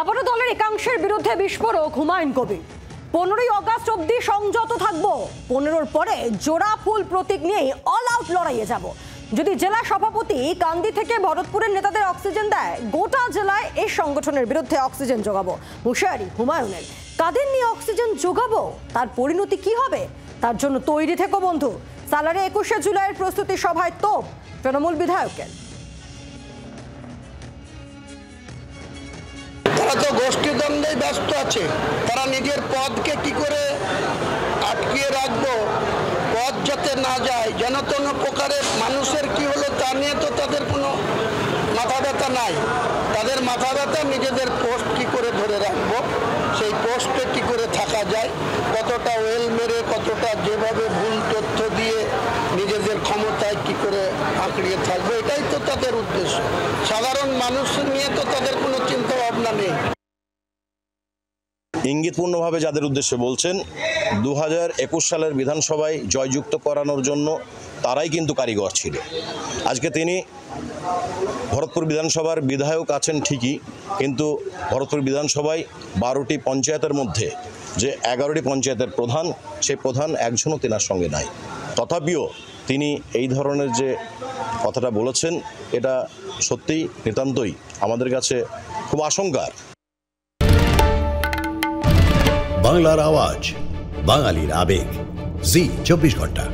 আবারও দলের একাংশের বিরুদ্ধে বিস্ফোরক হুমায়ুন কবির। 15ই আগস্ট অব্দি সংযত থাকবো, 15-র পরে জোড়া ফুল প্রতীক নিয়েই অল আউট লড়াইয়ে যাব। যদি জেলা সভাপতি কান্দি থেকে ভরতপুরের নেতাদের অক্সিজেন দেয়, গোটা জেলায় এই সংগঠনের বিরুদ্ধে অক্সিজেন যোগাবো। হুঁশিয়ারি হুমায়ুনের। কাদের নিয়ে অক্সিজেন যোগাবো, তার পরিণতি কি হবে, তার জন্য তৈরি থেকো বন্ধু। সালারে 21শে জুলাইয়ের প্রস্তুতি সভায় তোপ তৃণমূল বিধায়কের। তারা তো গোষ্ঠীদ্বন্দ্বে ব্যস্ত আছে। তারা নিজের পদকে কি করে আটকিয়ে রাখবো, পদ যাতে না যায়, যেন কোনো প্রকারের মানুষের কি হলো তা নিয়ে তো তাদের কোনো মাথা ব্যথা নাই। তাদের মাথা ব্যথা নিজেদের পোস্ট কি করে ধরে রাখবো, সেই পোস্টে কি করে থাকা যায়, কতটা ওয়েল মেরে, কতটা যেভাবে ভুল তথ্য দিয়ে নিজেদের ক্ষমতায় কি করে আঁকড়িয়ে থাকবে, এটাই তো তাদের উদ্দেশ্য। সাধারণ মানুষ নিয়ে তো তাদের কোনো চিন্তা ভাবনা নেই। ইঙ্গিতপূর্ণভাবে যাদের উদ্দেশ্যে বলছেন, 2021 সালের বিধানসভায় জয়যুক্ত করানোর জন্য তারাই কিন্তু কারিগর ছিল। আজকে তিনি ভরতপুর বিধানসভার বিধায়ক আছেন ঠিকই, কিন্তু ভরতপুর বিধানসভায় 12টি পঞ্চায়েতের মধ্যে যে 11টি পঞ্চায়েতের প্রধান, সেই প্রধান একজনও তেনার সঙ্গে নাই। তথাপিও তিনি এই ধরনের যে কথাটা বলেছেন, এটা সত্যিই নিতান্তই আমাদের কাছে খুব আশঙ্কার। বাংলার আওয়াজ, বাঙালির আবেগ, জি 24 ঘন্টা।